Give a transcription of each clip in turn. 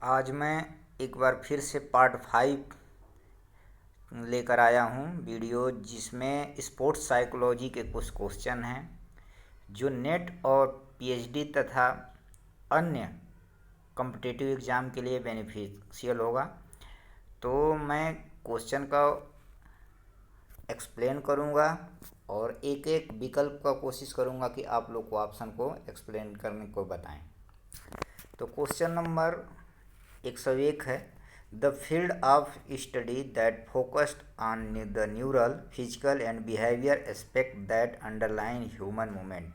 आज मैं एक बार फिर से पार्ट 5 लेकर आया हूँ वीडियो, जिसमें स्पोर्ट्स साइकोलॉजी के कुछ क्वेश्चन हैं जो नेट और पीएचडी तथा अन्य कॉम्पिटिटिव एग्ज़ाम के लिए बेनिफिशियल होगा। तो मैं क्वेश्चन का एक्सप्लेन करूँगा और एक एक विकल्प का कोशिश करूँगा कि आप लोग को ऑप्शन को एक्सप्लेन करने को बताएं। तो क्वेश्चन नंबर 101 है, the field of study that focused on the neural physical and behaviour aspect that underline human movement.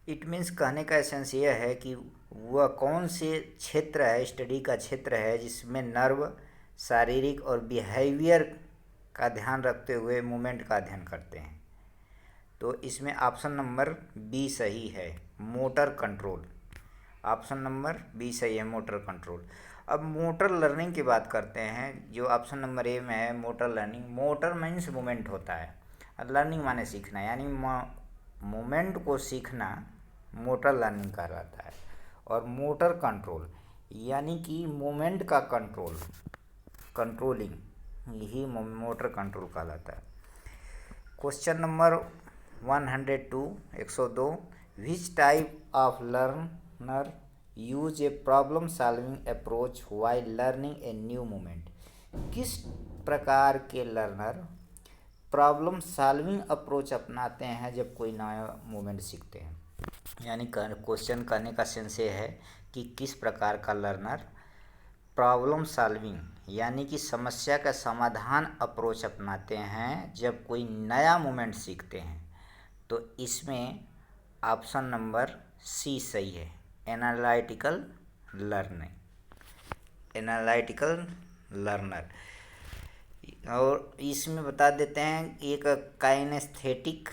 It means कहने का एसेंस यह है कि वह कौन से क्षेत्र है, स्टडी का क्षेत्र है जिसमें नर्व, शारीरिक और बिहेवियर का ध्यान रखते हुए मूवमेंट का अध्ययन करते हैं। तो इसमें ऑप्शन नंबर बी सही है, motor control. Option number B सही है, मोटर कंट्रोल। अब मोटर लर्निंग की बात करते हैं, जो ऑप्शन नंबर ए में है, motor learning. Motor means movement होता है और लर्निंग माने सीखना, यानी मूवमेंट को सीखना मोटर लर्निंग कहलाता है। और मोटर कंट्रोल यानी कि मूवमेंट का कंट्रोलिंग, यही मोटर कंट्रोल कहलाता है। Question number 102 which type of learner use a problem solving approach while learning a new movement. किस प्रकार के लर्नर प्रॉब्लम सॉल्विंग अप्रोच अपनाते हैं जब कोई नया मूवमेंट सीखते हैं। यानी क्वेश्चन करने का सेंस ये है कि किस प्रकार का लर्नर प्रॉब्लम सॉल्विंग यानी कि समस्या का समाधान अप्रोच अपनाते हैं जब कोई नया मूवमेंट सीखते हैं। तो इसमें ऑप्शन नंबर सी सही है, एनालिटिकल लर्नर। और इसमें बता देते हैं एक काइनेस्थेटिक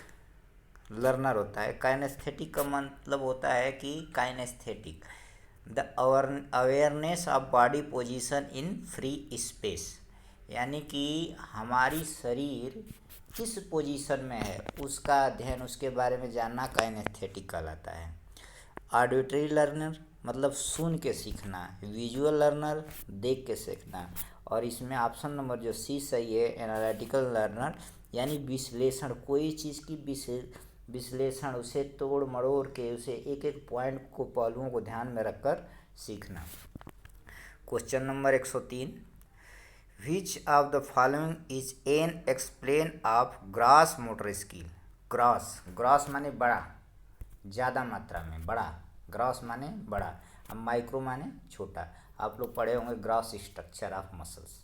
लर्नर होता है। काइनेस्थेटिक का मतलब होता है कि kinesthetic the awareness of body position in free space, यानी कि हमारी शरीर किस पोजीशन में है उसका अध्ययन, उसके बारे में जानना काइनेस्थेटिक कहलाता है। ऑडिटरी लर्नर मतलब सुन के सीखना, विजुअल लर्नर देख के सीखना। और इसमें ऑप्शन नंबर जो सी सही है, एनालिटिकल लर्नर यानी विश्लेषण, कोई चीज़ की विश्लेषण, उसे तोड़ मरोड़ के, उसे एक एक पॉइंट को, पहलुओं को ध्यान में रखकर सीखना। Question number 103 which of the following is an explain of gross motor skill. Gross माने बड़ा, ज़्यादा मात्रा में बड़ा, ग्रॉस माने बड़ा, अब माइक्रो माने छोटा। आप लोग पढ़े होंगे gross structure of muscles.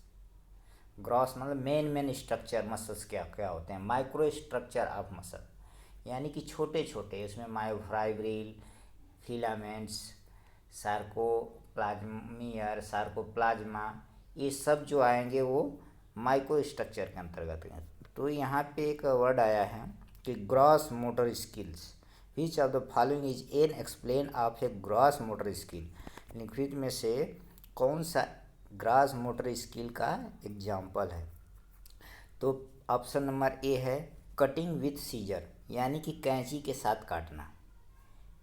Gross मतलब मेन स्ट्रक्चर मसल्स क्या क्या होते हैं, माइक्रो स्ट्रक्चर ऑफ मसल यानी कि छोटे छोटे, उसमें मायोफाइब्रिल, फिलामेंट्स, सार्कोप्लाज्मा, ये सब जो आएंगे वो माइक्रो स्ट्रक्चर के अंतर्गत हैं। तो यहाँ पे एक वर्ड आया है कि gross motor skills, which of the following is an explain of A gross motor skill. निम्नलिखित में से कौन सा ग्रॉस मोटर स्किल का एग्जाम्पल है। तो ऑप्शन नंबर ए है कटिंग विथ सीजर, यानी कि कैंची के साथ काटना,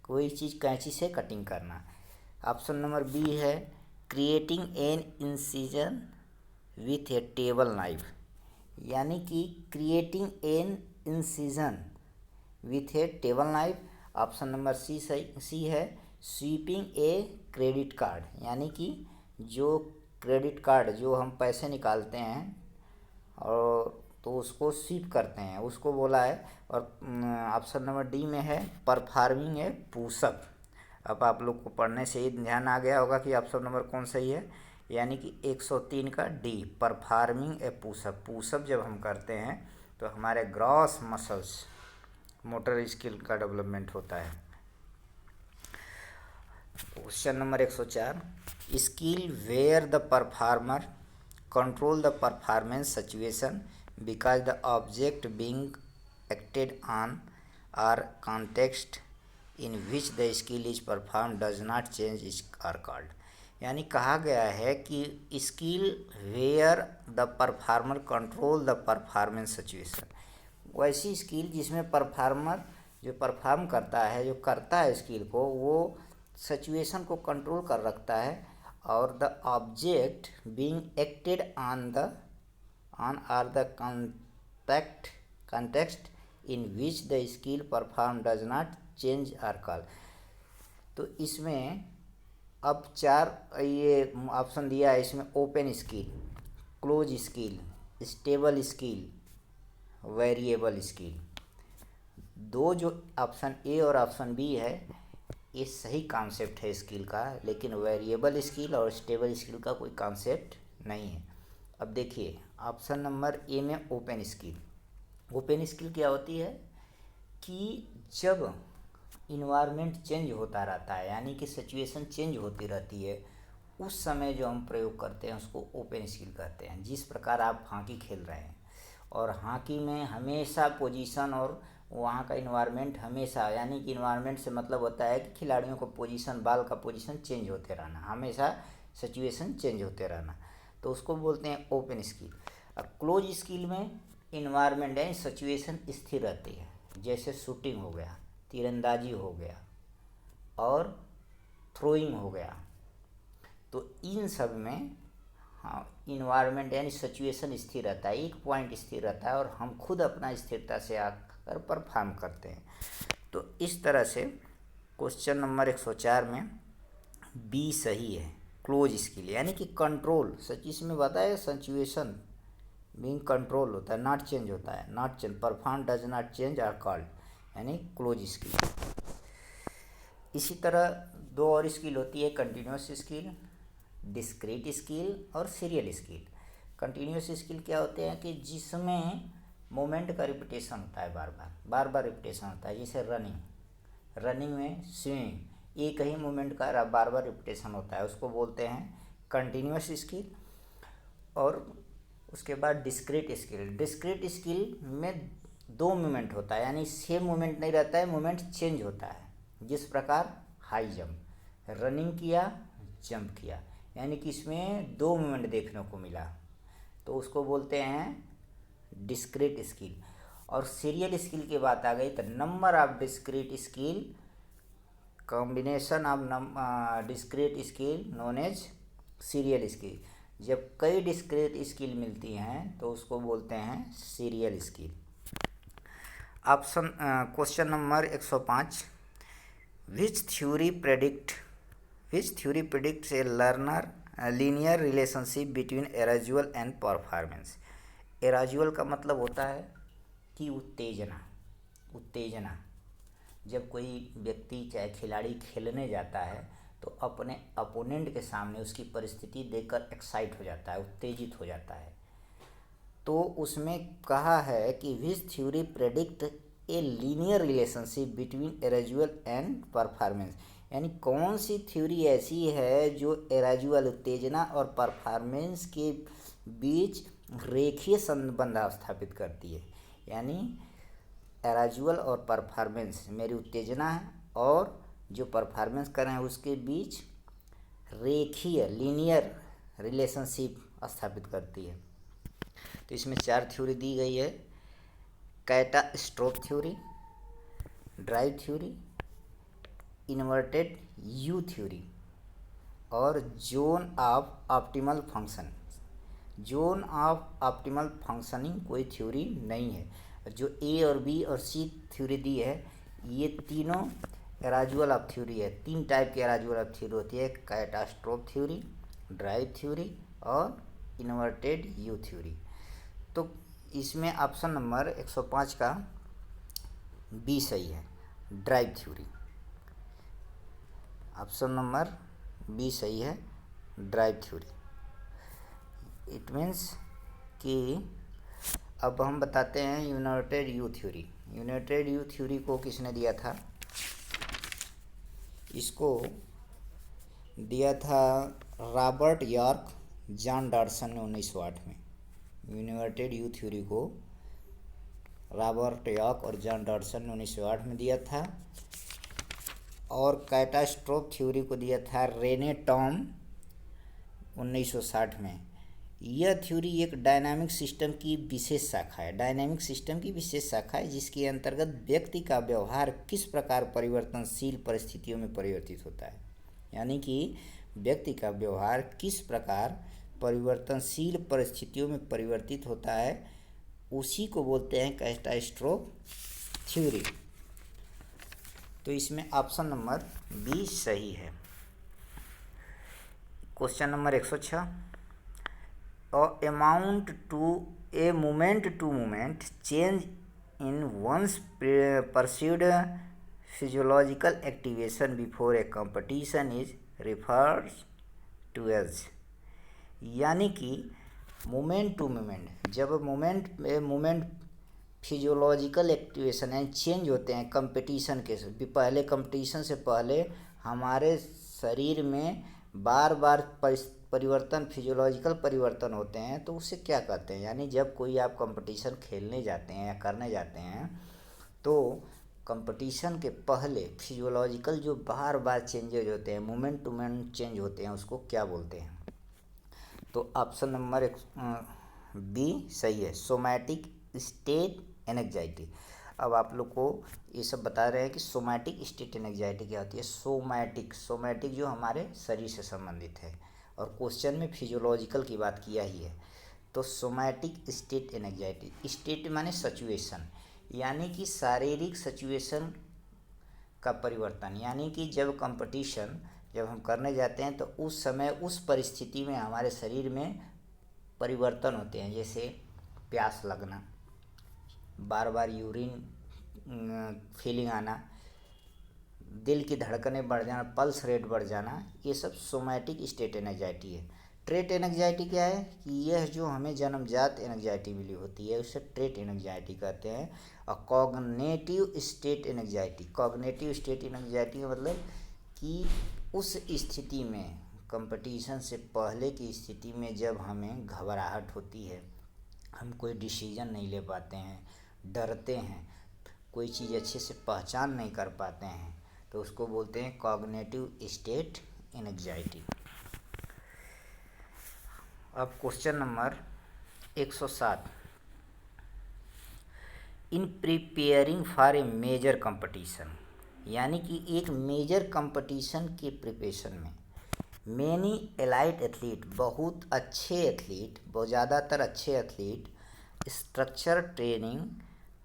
कोई चीज़ कैंची से कटिंग करना। ऑप्शन नंबर बी है creating an incision with a table knife, यानी कि creating an incision with a table knife. Option number C है स्वीपिंग ए क्रेडिट कार्ड, यानी कि जो क्रेडिट कार्ड जो हम पैसे निकालते हैं और तो उसको स्वीप करते हैं, उसको बोला है। और ऑप्शन नंबर डी में है परफॉर्मिंग ए पुशअप। अब आप लोग को पढ़ने से ही ध्यान आ गया होगा कि ऑप्शन नंबर कौन सही है, यानी कि 103 का D, performing a pushup. Pushup जब हम करते हैं तो हमारे ग्रॉस मसल्स मोटर स्किल का डेवलपमेंट होता है। Question number 104 skill where the performer control the performance situation because the object being acted on or context in which the skill is performed does not change is are called। यानी कहा गया है कि skill where the performer control the performance situation, वैसी skill जिसमें performer जो perform करता है, जो करता है स्किल को, वो सिचुएशन को कंट्रोल कर रखता है or the object being acted on are the context in which the skill performed does not change or call। तो इसमें अब 4 ये ऑप्शन दिया है इसमें, open skill, close skill, stable skill, variable skill. दो जो ऑप्शन ए और ऑप्शन बी है ये सही कॉन्सेप्ट है स्किल का, लेकिन वेरिएबल स्किल और स्टेबल स्किल का कोई कॉन्सेप्ट नहीं है। अब देखिए ऑप्शन नंबर ए में ओपन स्किल। ओपन स्किल क्या होती है कि जब इन्वायरमेंट चेंज होता रहता है, यानी कि सिचुएशन चेंज होती रहती है, उस समय जो हम प्रयोग करते हैं उसको ओपन स्किल कहते हैं। जिस प्रकार आप हॉकी खेल रहे हैं और हॉकी में हमेशा पोजीशन और वहाँ का इन्वायरमेंट हमेशा, यानी कि इन्वायरमेंट से मतलब होता है कि खिलाड़ियों का पोजीशन, बॉल का पोजीशन चेंज होते रहना, हमेशा सिचुएशन चेंज होते रहना, तो उसको बोलते हैं ओपन स्किल। और क्लोज स्किल में इन्वायरमेंट यानी सिचुएशन स्थिर रहती है, जैसे शूटिंग हो गया, तीरंदाजी हो गया और थ्रोइंग हो गया। तो इन सब में हाँ इन्वायरमेंट यानी सिचुएशन स्थिर रहता है, एक पॉइंट स्थिर रहता है और हम खुद अपना स्थिरता से आकर परफॉर्म करते हैं। तो इस तरह से क्वेश्चन नंबर 104 में बी सही है, क्लोज स्किल यानी कि कंट्रोल। सच इसमें बताया सिचुएशन बीइंग कंट्रोल होता है, नॉट चेंज होता है, not change, perform does not change are called, यानी क्लोज स्किल। इसी तरह दो और स्किल होती है, कंटिन्यूस स्किल, डिस्क्रीट स्किल और सीरियल स्किल। कंटिन्यूस स्किल क्या होते हैं कि जिसमें मोमेंट का रिपीटेशन होता है, बार बार रिपीटेशन होता है, जैसे रनिंग में स्विमिंग, एक ही मोमेंट का बार बार रिपीटेशन होता है, उसको बोलते हैं कंटिन्यूस स्किल। और उसके बाद डिस्क्रीट स्किल में 2 मूवमेंट होता है, यानी सेम मूवमेंट नहीं रहता है, मूवमेंट चेंज होता है। जिस प्रकार हाई जंप, रनिंग किया, जंप किया, यानी कि इसमें 2 मूवमेंट देखने को मिला, तो उसको बोलते हैं डिस्क्रीट स्किल। और सीरियल स्किल की बात आ गई तो number of discrete skill, combination of discrete skill known as serial skill. जब कई डिस्क्रीट स्किल मिलती हैं तो उसको बोलते हैं serial skill. Option question number 105, which theory predicts a learner linear relationship between arousal and performance. Arousal का मतलब होता है कि उत्तेजना। जब कोई व्यक्ति चाहे खिलाड़ी खेलने जाता है तो अपने अपोनेंट के सामने उसकी परिस्थिति देखकर एक्साइट हो जाता है, उत्तेजित हो जाता है। तो उसमें कहा है कि which theory predict a linear relationship between arousal and performance, यानी कौन सी थ्योरी ऐसी है जो एराजुअल उत्तेजना और परफॉर्मेंस के बीच रेखीय संबंध स्थापित करती है। यानी एराजुअल और परफॉर्मेंस, मेरी उत्तेजना है और जो परफॉर्मेंस कर रहे हैं उसके बीच रेखीय लीनियर रिलेशनशिप स्थापित करती है। तो इसमें 4 थ्योरी दी गई है, catastrophe theory, drive theory, inverted U theory और zone of optimal function. Zone of optimal functioning कोई थ्योरी नहीं है। जो ए और बी और सी थ्योरी दी है ये तीनों एराजुअल ऑफ थ्योरी है। 3 टाइप की एराजुअल ऑफ थ्योरी होती है, कैटा-स्ट्रोक थ्योरी, ड्राइव थ्योरी और इन्वर्टेड यू थ्योरी। तो इसमें ऑप्शन नंबर 105 का बी सही है, drive theory. Option number B सही है, ड्राइव थ्योरी। इट मीन्स कि अब हम बताते हैं United you theory. United you theory को किसने दिया था? इसको दिया था रॉबर्ट यॉर्क, जॉन डॉडसन ने 1908 में। यूनाइटेड यू थ्योरी को रॉबर्ट यॉर्क और जॉन डॉडसन ने 1908 में दिया था। और कैटा-स्ट्रोक थ्योरी को दिया था रेने टॉम 1960 में। यह थ्योरी एक डायनामिक सिस्टम की विशेष शाखा है, जिसके अंतर्गत व्यक्ति का व्यवहार किस प्रकार परिवर्तनशील परिस्थितियों में परिवर्तित होता है। यानी कि व्यक्ति का व्यवहार किस प्रकार परिवर्तनशील परिस्थितियों में परिवर्तित होता है, उसी को बोलते हैं कैटास्ट्रोफ थ्योरी। तो इसमें ऑप्शन नंबर बी सही है। Question number 106, amount to a moment to moment change in ones perceived physiological activation before a competition is referred to as. यानी कि मोमेंट टू मोमेंट, जब मोमेंट फिजियोलॉजिकल एक्टिवेशन है, change होते हैं competition के पहले, कंपटीशन से पहले हमारे शरीर में बार बार परिवर्तन, फिजियोलॉजिकल परिवर्तन होते हैं, तो उसे क्या कहते हैं। यानी जब कोई आप कंपटीशन खेलने जाते हैं या करने जाते हैं, तो कंपटीशन के पहले फिजियोलॉजिकल जो बार बार चेंजेज होते हैं, मोमेंट टू मोमेंट चेंज होते हैं, उसको क्या बोलते हैं। तो ऑप्शन नंबर बी सही है, सोमैटिक स्टेट एनेक्जाइटी। अब आप लोग को ये सब बता रहे हैं कि सोमैटिक स्टेट एनेक्जाइटी क्या होती है। सोमैटिक जो हमारे शरीर से संबंधित है, और क्वेश्चन में फिजियोलॉजिकल की बात किया ही है। तो सोमैटिक स्टेट एनेक्जाइटी, स्टेट माने सिचुएशन, यानी कि शारीरिक सिचुएशन का परिवर्तन। यानी कि जब कंपटीशन जब हम करने जाते हैं, तो उस समय उस परिस्थिति में हमारे शरीर में परिवर्तन होते हैं, जैसे प्यास लगना, बार बार यूरिन फीलिंग आना, दिल की धड़कनें बढ़ जाना, पल्स रेट बढ़ जाना, ये सब सोमैटिक स्टेट एनेक्जाइटी है। ट्रेट एनेक्जाइटी क्या है कि यह जो हमें जन्मजात एनेक्जाइटी मिली होती है, उसे ट्रेट एनेक्जाइटी कहते हैं। और cognitive state anxiety, cognitive state anxiety का मतलब कि उस स्थिति में, कंपटीशन से पहले की स्थिति में जब हमें घबराहट होती है, हम कोई डिसीजन नहीं ले पाते हैं, डरते हैं, कोई चीज़ अच्छे से पहचान नहीं कर पाते हैं, तो उसको बोलते हैं कॉग्निटिव स्टेट एनेक्जाइटी। अब question number 107, in preparing for a major competition, यानी कि एक मेजर कंपटीशन के प्रिपरेशन में मैनी एलाइट एथलीट, बहुत अच्छे एथलीट, बहुत ज़्यादातर अच्छे athlete structure training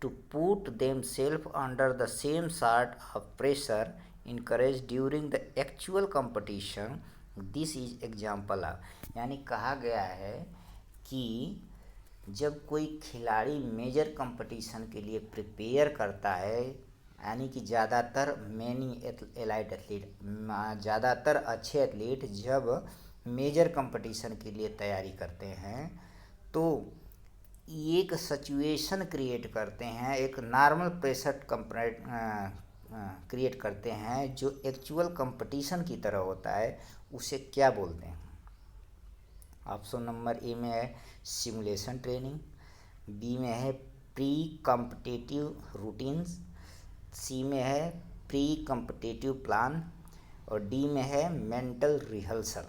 to put them self under the same sort of pressure encourage during the actual competition, this is example of. यानी कहा गया है कि जब कोई खिलाड़ी मेजर कंपटीशन के लिए प्रिपेयर करता है, यानी कि ज़्यादातर मैनी एलाइट एथलीट, ज़्यादातर अच्छे एथलीट जब मेजर कंपटीशन के लिए तैयारी करते हैं, तो एक सिचुएशन क्रिएट करते हैं, एक नॉर्मल प्रेशर क्रिएट करते हैं जो एक्चुअल कंपटीशन की तरह होता है, उसे क्या बोलते हैं। ऑप्शन नंबर ए में है सिमुलेशन ट्रेनिंग, बी में है प्री कॉम्पिटिटिव रूटीन्स, सी में है प्री कॉम्पिटिटिव प्लान, और डी में है मेंटल रिहर्सल।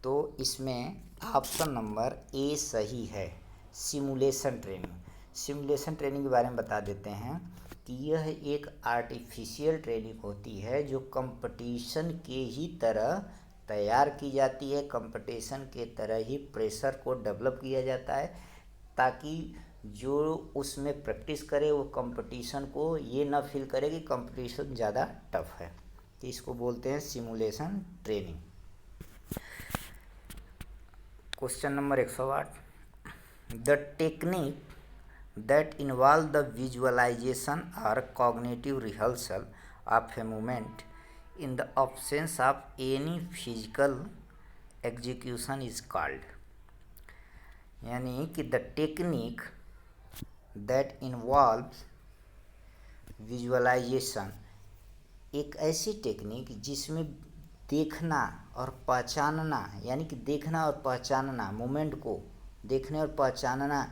तो इसमें ऑप्शन नंबर ए सही है, सिमुलेशन ट्रेनिंग। सिमुलेशन ट्रेनिंग के बारे में बता देते हैं कि यह एक आर्टिफिशियल ट्रेनिंग होती है जो कंपटीशन के ही तरह तैयार की जाती है, कंपटीशन के तरह ही प्रेशर को डेवलप किया जाता है, ताकि जो उसमें प्रैक्टिस करे वो कंपटीशन को ये ना फील करे कि कंपटीशन ज़्यादा टफ है। तो इसको बोलते हैं simulation training. Question number 108, the technique that involve the visualization or cognitive rehearsal of a movement in the absence of any physical execution is called। यानी कि the technique that involves visualisation, एक ऐसी technique जिसमें देखना और पहचानना, यानी कि देखना और पहचानना, मूवमेंट को देखने और पहचानना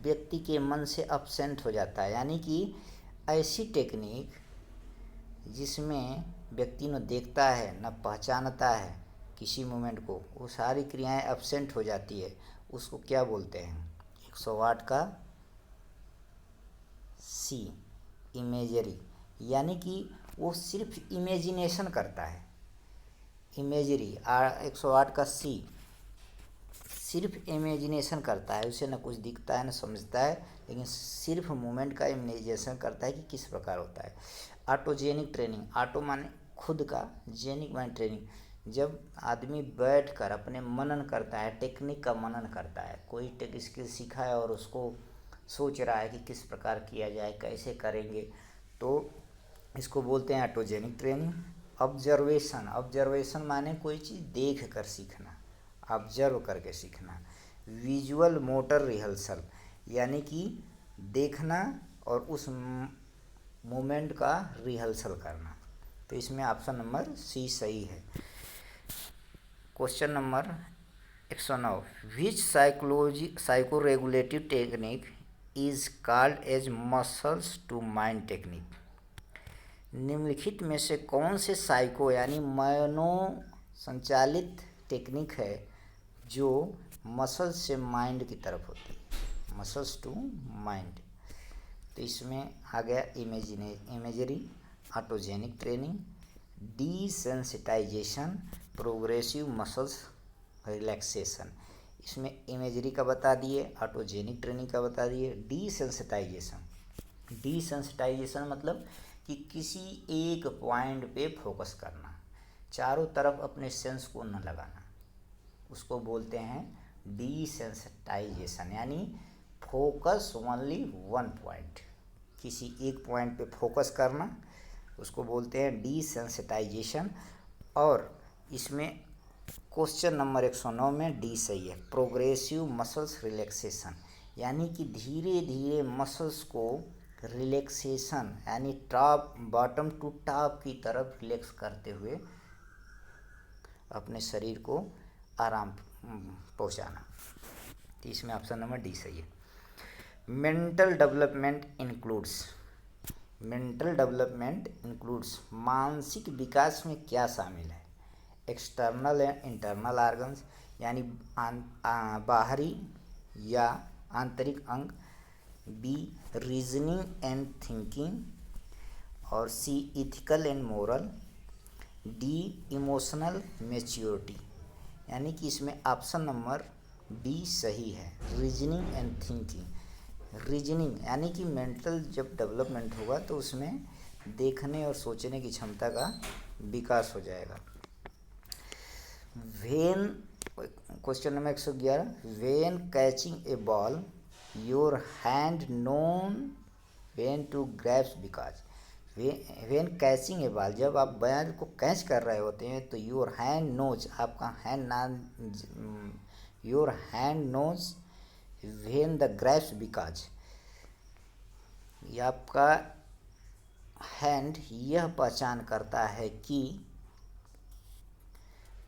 व्यक्ति के मन से अपसेंट हो जाता है। यानी कि ऐसी टेक्निक जिसमें व्यक्ति न देखता है न पहचानता है किसी मोमेंट को, वो सारी क्रियाएं अपसेंट हो जाती है, उसको क्या बोलते हैं। 108 का सी, इमेजरी, यानी कि वो सिर्फ इमेजिनेशन करता है, इमेजरी 108 का सी सिर्फ इमेजिनेशन करता है, उसे न कुछ दिखता है न समझता है, लेकिन सिर्फ मूवमेंट का इमेजिनेशन करता है कि किस प्रकार होता है। ऑटोजेनिक ट्रेनिंग, ऑटो माने खुद का, जेनिक माने ट्रेनिंग, जब आदमी बैठकर अपने मनन करता है, टेक्निक का मनन करता है, कोई टेक स्किल सीखा है और उसको सोच रहा है कि किस प्रकार किया जाए, कैसे करेंगे, तो इसको बोलते हैं ऑटोजेनिक ट्रेनिंग। ऑब्जर्वेशन, ऑब्जर्वेशन माने कोई चीज़ देख कर सीखना, ऑब्जर्व करके सीखना। विजुअल मोटर रिहर्सल, यानी कि देखना और उस मूवमेंट का रिहर्सल करना। तो इसमें ऑप्शन नंबर सी सही है। Question number 109, which psycho regulative technique is called as muscles to mind technique. निम्नलिखित में से कौन से साइको यानी मनो संचालित टेक्निक है जो मसल्स से माइंड की तरफ होती है, मसल्स टू माइंड। तो इसमें आ गया imagery, autogenic training, desensitisation, progressive muscles relaxation. इसमें इमेजरी का बता दिए, ऑटोजेनिक ट्रेनिंग का बता दिए। डिसेंसिटाइजेशन, डिसेंसिटाइजेशन मतलब कि किसी एक पॉइंट पे फोकस करना, चारों तरफ अपने सेंस को न लगाना, उसको बोलते हैं डिसेंसिटाइजेशन, यानी फोकस ओनली वन पॉइंट, किसी एक पॉइंट पे फोकस करना, उसको बोलते हैं डिसेंसिटाइजेशन। और इसमें क्वेश्चन नंबर 109 में डी सही है। प्रोग्रेसिव मसल्स रिलैक्सेशन, यानी कि धीरे धीरे मसल्स को रिलैक्सेशन यानी टॉप बॉटम टू टॉप की तरफ रिलैक्स करते हुए अपने शरीर को आराम पहुंचाना। तो इसमें ऑप्शन नंबर डी सही है। Mental development includes, mental development includes मानसिक विकास में क्या शामिल है। एक्सटर्नल एंड इंटरनल ऑर्गन्स, यानी बाहरी या आंतरिक अंग। बी रीजनिंग एंड थिंकिंग, और C ethical and moral. D emotional maturity, यानी कि इसमें ऑप्शन नंबर बी सही है, रीजनिंग एंड थिंकिंग। रीजनिंग यानी कि मेंटल जब डेवलपमेंट होगा तो उसमें देखने और सोचने की क्षमता का विकास हो जाएगा। When, question number 111, when catching a ball your hand known when to grabs because. When catching a ball, जब आप बॉल को कैच कर रहे होते हैं तो योर हैंड नोज, आपका हैंड ना, your hand knows when the grabs because, आपका हैंड यह पहचान करता है कि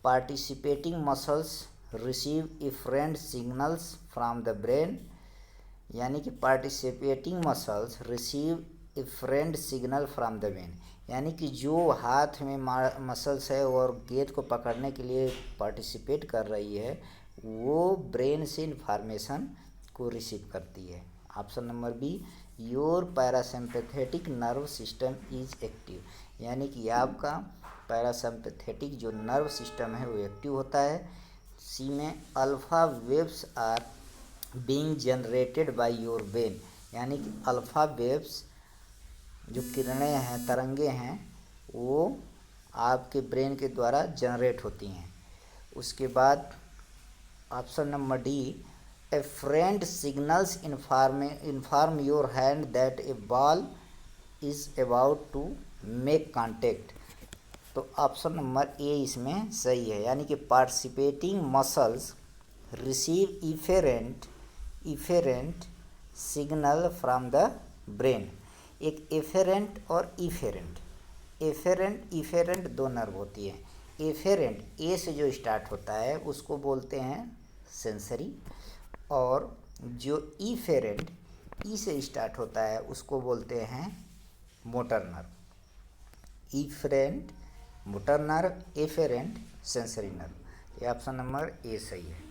participating muscles receive efferent signals from the brain, यानी कि participating muscles receive efferent signal from the brain, यानी कि जो हाथ में मसल्स है और गेंद को पकड़ने के लिए पार्टिसिपेट कर रही है वो ब्रेन से इन्फॉर्मेशन को रिसीव करती है। Option number B, your parasympathetic nerve system is active, यानी कि आपका पैरासिम्पैथेटिक जो नर्व सिस्टम है वो एक्टिव होता है। सी में alpha waves are being generated by your brain, यानी कि अल्फा वेव्स जो किरणें हैं, तरंगे हैं, वो आपके ब्रेन के द्वारा जनरेट होती हैं। उसके बाद option number D, efferent signals inform your hand that a ball is about to make contact। तो ऑप्शन नंबर ए इसमें सही है, यानी कि participating muscles receive efferent signal from the brain. एक एफेरेंट और इफेरेंट दो नर्व होती है। एफेरेंट ए से जो स्टार्ट होता है उसको बोलते हैं सेंसरी, और जो इफेरेंट ई से स्टार्ट होता है उसको बोलते हैं motor nerve. Efferent motor nerve, efferent sensory nerve. ये ऑप्शन नंबर ए सही है।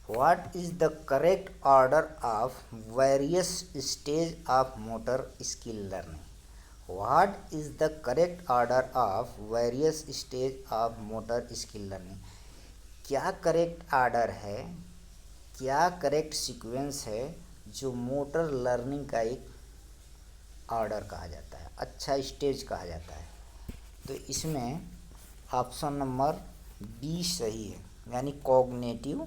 What is the correct order of various stage of motor skill learning. What is the correct order of various stage of motor skill learning. क्या correct order है, क्या correct sequence है जो motor learning का एक order कहा जाता है, अच्छा स्टेज कहा जाता है। तो इसमें ऑप्शन नंबर बी सही है, यानी cognitive,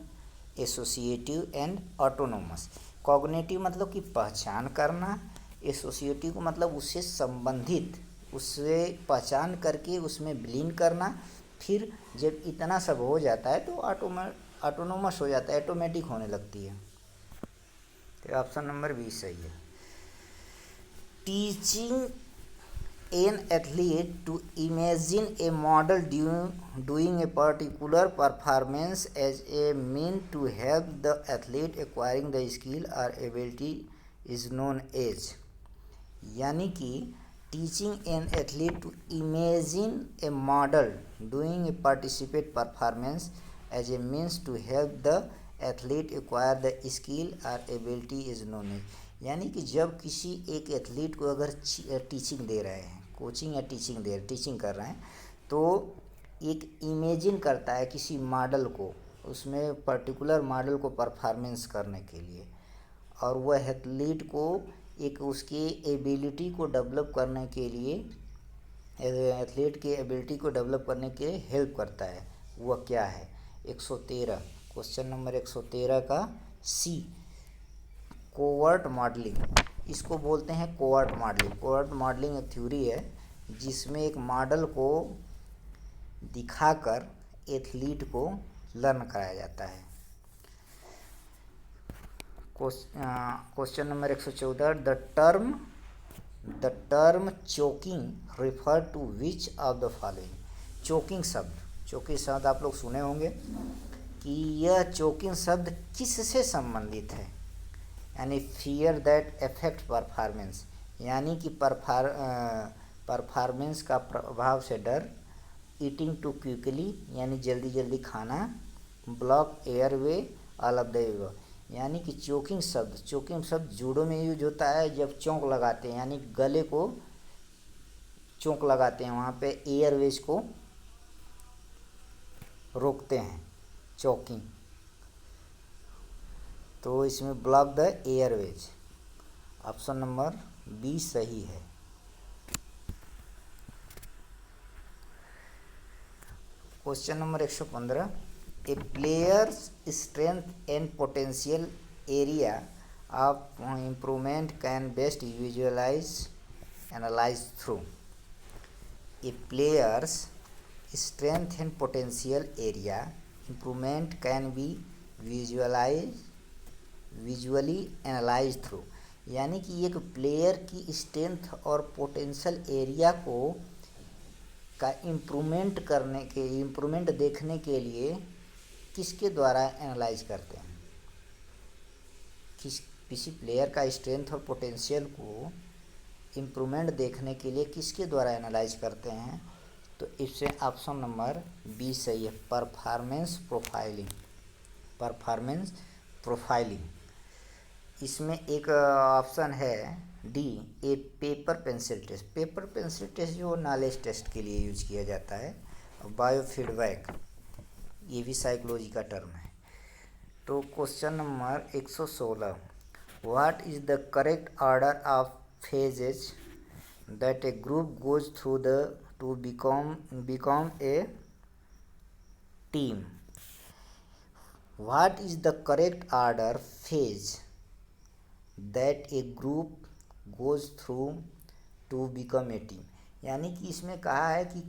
associative and autonomous. Cognitive मतलब कि पहचान करना, एसोसिएटिव को मतलब उससे संबंधित, उससे पहचान करके उसमें विलीन करना, फिर जब इतना सब हो जाता है तो ऑटोनोमस हो जाता है, ऑटोमेटिक होने लगती है। तो ऑप्शन नंबर बी सही है। Teaching an athlete to imagine a model doing a particular performance as a mean to help the athlete acquiring the skill or ability is known as, यानी कि teaching an athlete to imagine a model doing a participate performance as a means to help the athlete acquire the skill or ability is known as, यानी कि जब किसी एक athlete को अगर teaching दे रहे हैं, कोचिंग या टीचिंग कर रहे हैं, तो एक इमेजिन करता है किसी मॉडल को, उसमें पर्टिकुलर मॉडल को परफॉर्मेंस करने के लिए, और वह एथलीट को एक उसकी एबिलिटी को डेवलप करने के लिए, एथलीट के एबिलिटी को डेवलप करने के लिए हेल्प करता है। वह क्या है? 113, क्वेश्चन नंबर 113 का सी, कोवर्ट मॉडलिंग। इसको बोलते हैं कोवर्ट मॉडलिंग। कोवर्ट मॉडलिंग एक थ्योरी है जिसमें एक मॉडल को दिखाकर एथलीट को लर्न कराया जाता है। Question number 114, the term choking refer to which of the following. Choking शब्द आप लोग सुने होंगे कि यह चोकिंग शब्द किससे संबंधित है, यानी फियर दैट अफेक्ट परफॉर्मेंस, यानी कि परफॉर्मेंस का प्रभाव से डर, ईटिंग टू क्विकली यानी जल्दी जल्दी खाना, block airway all of the above, यानी कि चोकिंग शब्द जूडो में यूज होता है जब चोंक लगाते हैं, यानी गले को चोंक लगाते हैं, वहाँ पे एयरवेज को रोकते हैं, चोकिंग। तो इसमें block the airways, option number B सही है। Question number 115, a player's strength and potential area of improvement can best analyse through. A player's strength and potential area improvement can be visually analyse through, यानी कि एक player की strength और potential area को का improvement देखने के लिए किसके द्वारा एनालाइज करते हैं? किसी प्लेयर का स्ट्रेंथ और पोटेंशियल को इम्प्रूवमेंट देखने के लिए किसके द्वारा एनालाइज करते हैं? तो इससे ऑप्शन नंबर बी सही है, परफॉर्मेंस प्रोफाइलिंग। इसमें एक ऑप्शन है डी, ए पेपर पेंसिल टेस्ट जो नॉलेज टेस्ट के लिए यूज किया जाता है। बायो फीडबैक, ये भी साइकोलॉजी का टर्म है। तो question number 116, what is the correct order of phases that a group goes through to become a team. What is the correct order phase that a group goes through to become a team, यानी कि इसमें कहा है कि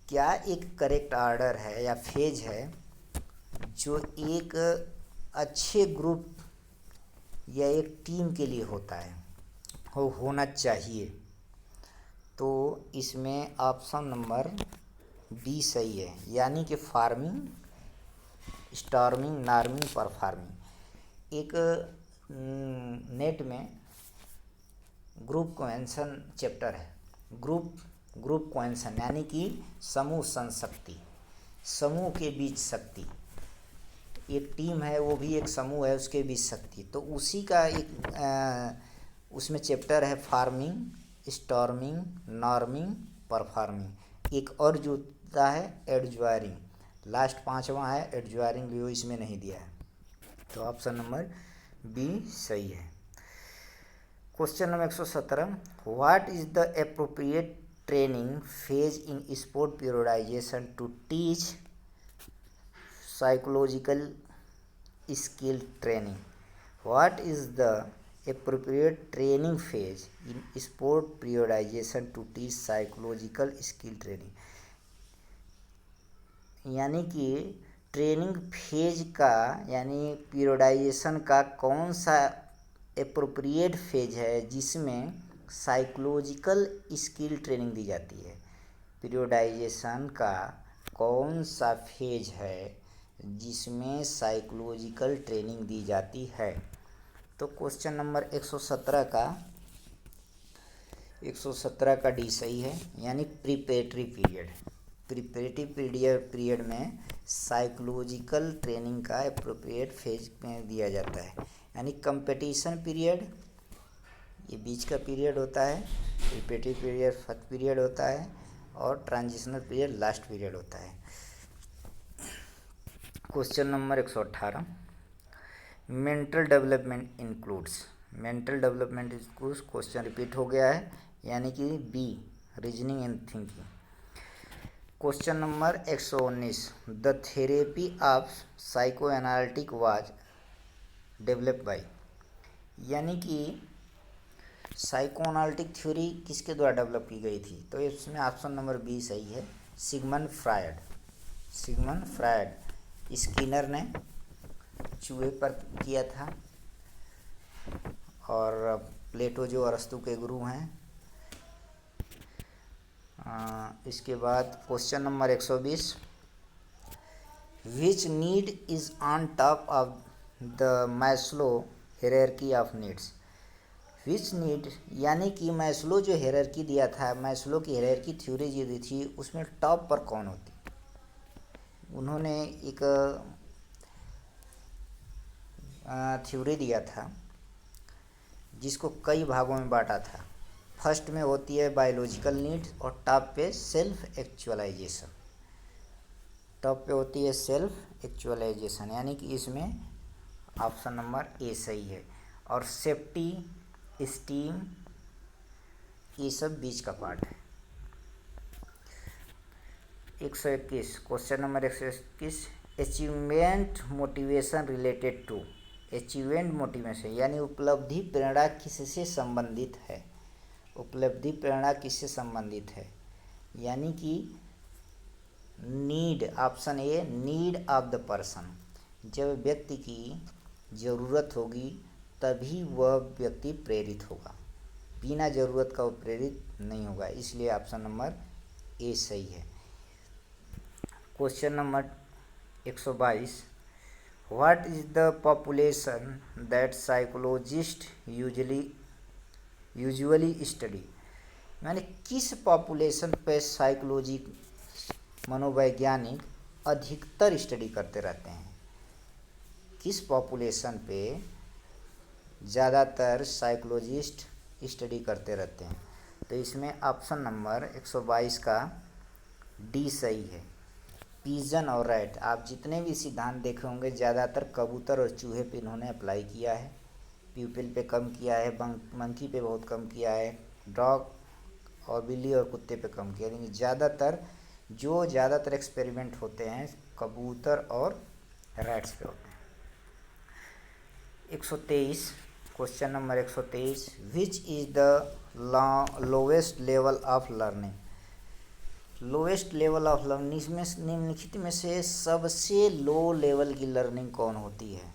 क्या एक correct order है या फेज है जो एक अच्छे ग्रुप या एक टीम के लिए होता है, होना चाहिए। तो इसमें ऑप्शन नंबर बी सही है, यानी कि फार्मिंग, स्टॉर्मिंग, नॉर्मिंग, परफॉर्मिंग। एक नेट में ग्रुप कोहेंशन चैप्टर है, ग्रुप कोहेंशन यानी कि समूह संशक्ति, समूह के बीच शक्ति। एक टीम है, वो भी एक समूह है, उसके बीच शक्ति। तो उसी का एक उसमें चैप्टर है फार्मिंग, स्टॉर्मिंग, नॉर्मिंग, परफॉर्मिंग। एक और जो होता है एडज्वायरिंग, लास्ट 5वां है एडज्वायरिंग, भी वो इसमें नहीं दिया है, तो ऑप्शन नंबर बी सही है। Question number 117, what is the appropriate training phase in sport periodisation to teach psychological skill training? What is the appropriate training phase in sport periodization to teach psychological skill training? यानी कि training phase का यानी periodisation का कौन सा appropriate phase है जिसमें psychological skill training दी जाती है? पीरियडाइजेशन का कौन सा फेज है जिसमें साइकोलॉजिकल ट्रेनिंग दी जाती है? तो क्वेश्चन नंबर 117 का डी सही है, यानी प्रिपरेटरी पीरियड। प्रिपरेटरी पीरियड में साइकोलॉजिकल ट्रेनिंग का एप्रोप्रिएट फेज में दिया जाता है, यानी कंपटीशन पीरियड ये बीच का पीरियड होता है, प्रिपरेटरी पीरियड फर्स्ट पीरियड होता है और ट्रांजिशनल पीरियड लास्ट पीरियड होता है। Question number 118, mental development includes. Mental development includes question repeat हो गया है, यानी कि B reasoning and thinking. Question number 119, the therapy of psycho analytic was developed by, यानी कि साइको एनालिटिक थ्योरी किसके द्वारा डेवलप की गई थी? तो इसमें ऑप्शन नंबर बी सही है, Sigmund Freud. Sigmund Freud Skinner ने चूहे पर किया था, और प्लेटो जो अरस्तु के गुरु हैं। इसके बाद question number 120, which need is on top of the Maslow hierarchy of needs? Which need यानी कि मैस्लो जो हायरार्की दिया था, मैस्लो की हायरार्की थ्योरी जो दी थी, उसमें टॉप पर कौन होती? उन्होंने एक थ्योरी दिया था जिसको कई भागों में बांटा था। फर्स्ट में होती है बायोलॉजिकल नीड और टॉप पे सेल्फ एक्चुअलाइजेशन। टॉप पे होती है सेल्फ एक्चुअलाइजेशन, यानी कि इसमें ऑप्शन नंबर ए सही है। और सेफ्टी, स्टीम, ये सब बीच का पार्ट है। 121, question number 121, achievement motivation related to. Achievement motivation यानी उपलब्धि प्रेरणा किससे संबंधित है? उपलब्धि प्रेरणा किससे संबंधित है? यानी कि need, option a need of the person. जब व्यक्ति की ज़रूरत होगी तभी वह व्यक्ति प्रेरित होगा, बिना ज़रूरत का वो प्रेरित नहीं होगा, इसलिए ऑप्शन नंबर ए सही है। Question number 122, what is the population that psychologist usually study? यानी किस पॉपुलेशन पे साइकोलॉजी मनोवैज्ञानिक अधिकतर स्टडी करते रहते हैं? किस पॉपुलेशन पे ज़्यादातर साइकोलॉजिस्ट स्टडी करते रहते हैं? तो इसमें ऑप्शन नंबर 122 का डी सही है, पिजन और रैट। आप जितने भी सिद्धांत देखे होंगे ज़्यादातर कबूतर और चूहे पे इन्होंने अप्लाई किया है, प्यूपिल पे कम किया है, मंकी पे बहुत कम किया है, डॉग और बिल्ली और कुत्ते पे कम किया है, लेकिन ज़्यादातर एक्सपेरिमेंट होते हैं कबूतर और रैट्स पे होते हैं। 123, question number 123, which is the lowest level of learning? Lowest level of learning में निम्नलिखित में से सबसे लो लेवल की लर्निंग कौन होती है?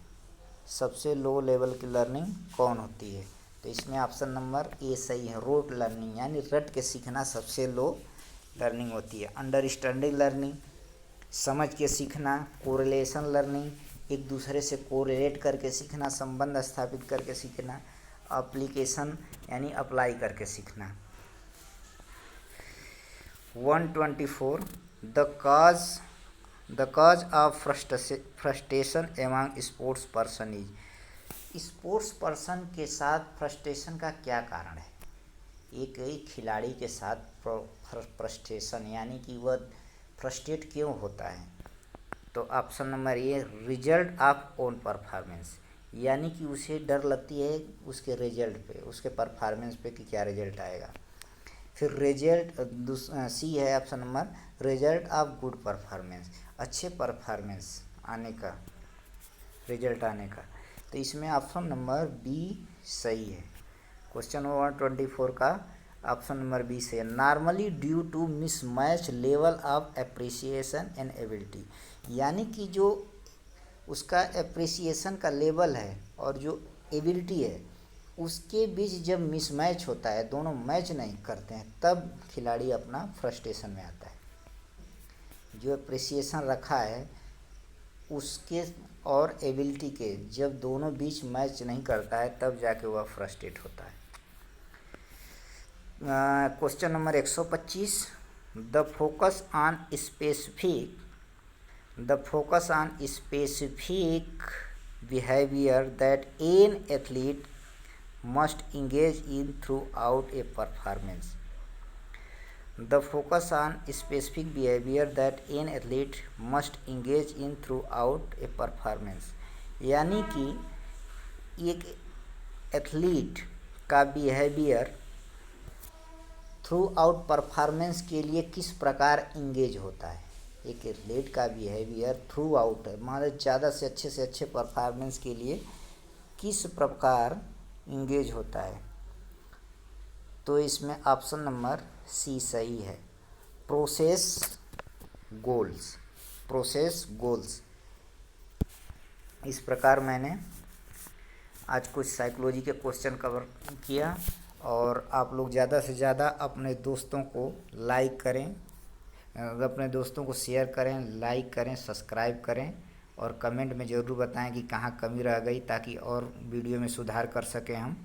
सबसे लो लेवल की लर्निंग कौन होती है? तो इसमें ऑप्शन नंबर ए सही है, रोट लर्निंग, यानी रट के सीखना सबसे लो लर्निंग होती है। अंडरस्टैंडिंग लर्निंग, समझ के सीखना, कोरिलेशन लर्निंग, एक दूसरे से कोरिलेट करके सीखना, संबंध स्थापित करके सीखना, एप्लीकेशन यानी अप्लाई करके सीखना। 124, the cause of frustration among sports person is. Sports person के साथ फ्रस्ट्रेशन का क्या कारण है? एक खिलाड़ी के साथ फ्रस्ट्रेशन यानी कि वह फ्रस्ट्रेट क्यों होता है। तो option number a result of own performance, यानी कि उसे डर लगती है उसके रिजल्ट पे, उसके परफॉर्मेंस पे कि क्या रिजल्ट आएगा। फिर रिजल्ट सी है option number result of good performance, अच्छे परफॉर्मेंस आने का, रिजल्ट आने का। तो इसमें ऑप्शन नंबर बी सही है। क्वेश्चन नंबर 24 का ऑप्शन नंबर बी से normally due to mismatch level of appreciation and ability, यानी कि जो उसका एप्रिसिएशन का लेवल है और जो एबिलिटी है उसके बीच जब मिसमैच होता है, दोनों मैच नहीं करते हैं, तब खिलाड़ी अपना फ्रस्ट्रेशन में आता है। जो एप्रिसिएशन रखा है उसके और एबिलिटी के जब दोनों बीच मैच नहीं करता है तब जाके वह फ्रस्ट्रेट होता है। Question number 125 the focus on specific behaviour that an athlete must engage in throughout a performance. The focus on specific behavior that an athlete must engage in throughout a performance, यानी कि एक athlete का behaviour through out performance के लिए किस प्रकार engage होता है। एक एथलीट का बिहेवियर थ्रू आउट है, मान लो ज़्यादा से अच्छे परफॉर्मेंस के लिए किस प्रकार इंगेज होता है। तो इसमें ऑप्शन नंबर सी सही है, प्रोसेस गोल्स। इस प्रकार मैंने आज कुछ साइकोलॉजी के क्वेश्चन कवर किया और आप लोग ज़्यादा से ज़्यादा अपने दोस्तों को लाइक करें, अपने दोस्तों को शेयर करें, लाइक करें, सब्सक्राइब करें और कमेंट में ज़रूर बताएं कि कहाँ कमी रह गई, ताकि और वीडियो में सुधार कर सकें हम।